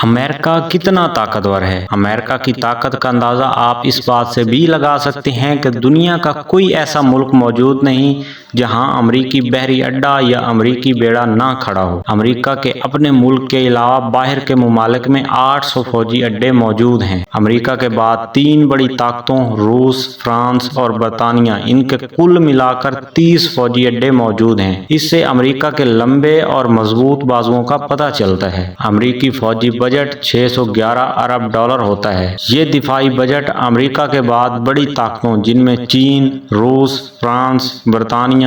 امریکہ کتنا طاقتور ہے؟ امریکہ کی طاقت کا اندازہ آپ اس بات سے بھی لگا سکتے ہیں کہ دنیا کا کوئی ایسا ملک موجود نہیں جہاں امریکی بحری اڈہ یا امریکی بیڑا نہ کھڑا ہو۔ امریکہ کے اپنے ملک کے علاوہ باہر کے ممالک میں 800 فوجی اڈے موجود ہیں۔ امریکہ کے بعد تین بڑی طاقتوں روس، فرانس اور برطانیہ، ان کے کل ملا کر 30 فوجی اڈے موجود ہیں۔ اس سے امریکہ کے لمبے اور مضبوط بازوؤں کا پتہ چلتا ہے۔ امریکی فوجی بجٹ 611 ارب ڈالر ہوتا ہے۔ یہ دفاعی بجٹ امریکہ کے بعد بڑی طاقتوں جن میں چین، روس، فرانس، برطانیہ،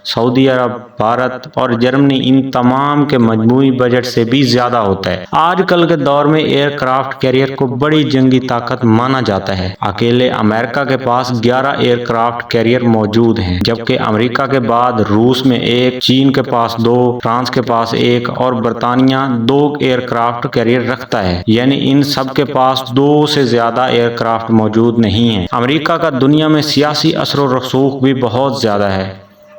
سعودی عرب، بھارت اور جرمنی، ان تمام کے مجموعی بجٹ سے بھی زیادہ ہوتا ہے۔ آج کل کے دور میں ایئر کرافٹ کیریئر کو بڑی جنگی طاقت مانا جاتا ہے۔ اکیلے امریکہ کے پاس 11 ایئر کرافٹ کیریئر موجود ہیں، جبکہ امریکہ کے بعد روس میں 1، چین کے پاس 2، فرانس کے پاس 1 اور برطانیہ 2 ایئر کرافٹ کیریئر رکھتا ہے، یعنی ان سب کے پاس 2 سے زیادہ ایئر کرافٹ موجود نہیں ہیں۔ امریکہ کا دنیا میں سیاسی اثر و رسوخ بھی بہت زیادہ ہے،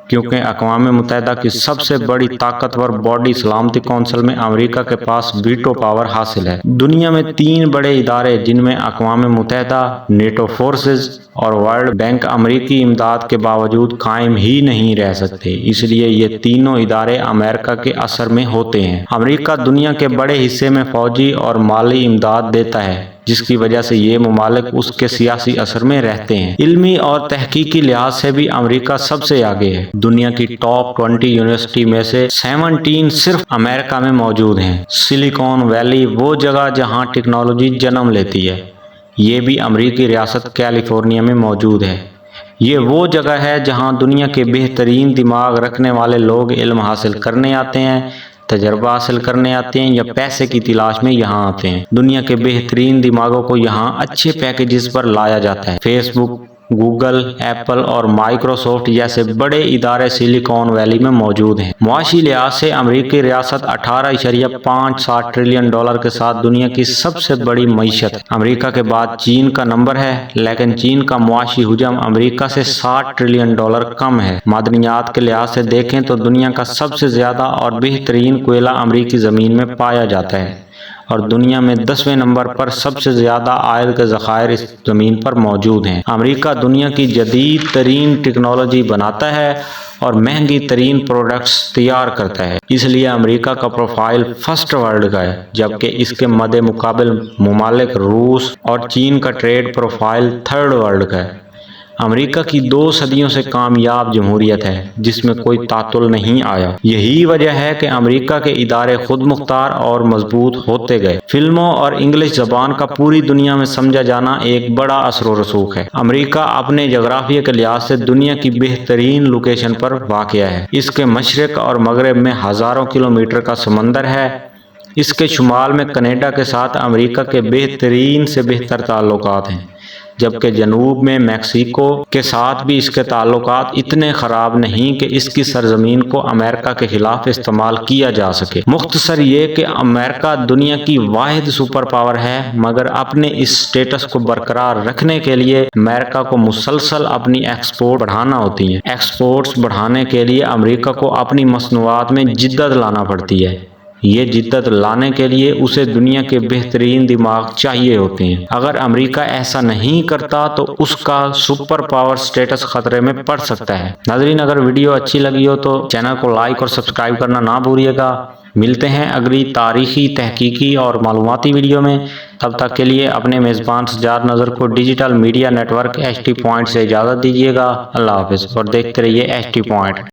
کیونکہ اقوام متحدہ کی سب سے بڑی طاقتور باڈی سلامتی کونسل میں امریکہ کے پاس ویٹو پاور حاصل ہے۔ دنیا میں 3 بڑے ادارے جن میں اقوام متحدہ، نیٹو فورسز اور ورلڈ بینک امریکی امداد کے باوجود قائم ہی نہیں رہ سکتے، اس لیے یہ تینوں ادارے امریکہ کے اثر میں ہوتے ہیں۔ امریکہ دنیا کے بڑے حصے میں فوجی اور مالی امداد دیتا ہے، جس کی وجہ سے یہ ممالک اس کے سیاسی اثر میں رہتے ہیں۔ علمی اور تحقیقی لحاظ سے بھی امریکہ سب سے آگے ہے۔ دنیا کی ٹاپ 20 یونیورسٹی میں سے 17 صرف امریکہ میں موجود ہیں۔ سلیکون ویلی وہ جگہ جہاں ٹیکنالوجی جنم لیتی ہے، یہ بھی امریکی ریاست کیلیفورنیا میں موجود ہے۔ یہ وہ جگہ ہے جہاں دنیا کے بہترین دماغ رکھنے والے لوگ علم حاصل کرنے آتے ہیں، تجربہ حاصل کرنے آتے ہیں یا پیسے کی تلاش میں یہاں آتے ہیں۔ دنیا کے بہترین دماغوں کو یہاں اچھے پیکیجز پر لایا جاتا ہے۔ فیس بک، گوگل، ایپل اور مائیکروسافٹ جیسے بڑے ادارے سلیکون ویلی میں موجود ہیں۔ معاشی لحاظ سے امریکی ریاست 18.57 ٹریلین ڈالر کے ساتھ دنیا کی سب سے بڑی معیشت ہے۔ امریکہ کے بعد چین کا نمبر ہے، لیکن چین کا معاشی حجم امریکہ سے 60 ٹریلین ڈالر کم ہے۔ معدنیات کے لحاظ سے دیکھیں تو دنیا کا سب سے زیادہ اور بہترین کوئلہ امریکی زمین میں پایا جاتا ہے، اور دنیا میں 10ویں نمبر پر سب سے زیادہ آئل کے ذخائر اس زمین پر موجود ہیں۔ امریکہ دنیا کی جدید ترین ٹیکنالوجی بناتا ہے اور مہنگی ترین پروڈکٹس تیار کرتا ہے، اس لیے امریکہ کا پروفائل فرسٹ ورلڈ کا ہے، جبکہ اس کے مد مقابل ممالک روس اور چین کا ٹریڈ پروفائل تھرڈ ورلڈ کا ہے۔ امریکہ کی 2 صدیوں سے کامیاب جمہوریت ہے جس میں کوئی تعطل نہیں آیا۔ یہی وجہ ہے کہ امریکہ کے ادارے خود مختار اور مضبوط ہوتے گئے۔ فلموں اور انگلش زبان کا پوری دنیا میں سمجھا جانا ایک بڑا اثر و رسوخ ہے۔ امریکہ اپنے جغرافیہ کے لحاظ سے دنیا کی بہترین لوکیشن پر واقع ہے۔ اس کے مشرق اور مغرب میں ہزاروں کلومیٹر کا سمندر ہے۔ اس کے شمال میں کینیڈا کے ساتھ امریکہ کے بہترین سے بہتر تعلقات ہیں، جبکہ جنوب میں میکسیکو کے ساتھ بھی اس کے تعلقات اتنے خراب نہیں کہ اس کی سرزمین کو امریکہ کے خلاف استعمال کیا جا سکے۔ مختصر یہ کہ امریکہ دنیا کی واحد سپر پاور ہے، مگر اپنے اس سٹیٹس کو برقرار رکھنے کے لیے امریکہ کو مسلسل اپنی ایکسپورٹ بڑھانا ہوتی ہے۔ ایکسپورٹس بڑھانے کے لیے امریکہ کو اپنی مصنوعات میں جدت لانا پڑتی ہے۔ یہ جدت لانے کے لیے اسے دنیا کے بہترین دماغ چاہیے ہوتے ہیں۔ اگر امریکہ ایسا نہیں کرتا تو اس کا سپر پاور سٹیٹس خطرے میں پڑ سکتا ہے۔ ناظرین، اگر ویڈیو اچھی لگی ہو تو چینل کو لائک اور سبسکرائب کرنا نہ بھولیے گا۔ ملتے ہیں اگلی تاریخی، تحقیقی اور معلوماتی ویڈیو میں۔ تب تک کے لیے اپنے میزبان سجاد نذر کو digital media network H T point سے اجازت دیجیے گا۔ اللہ حافظ اور دیکھتے رہیے ایچ ٹی پوائنٹ۔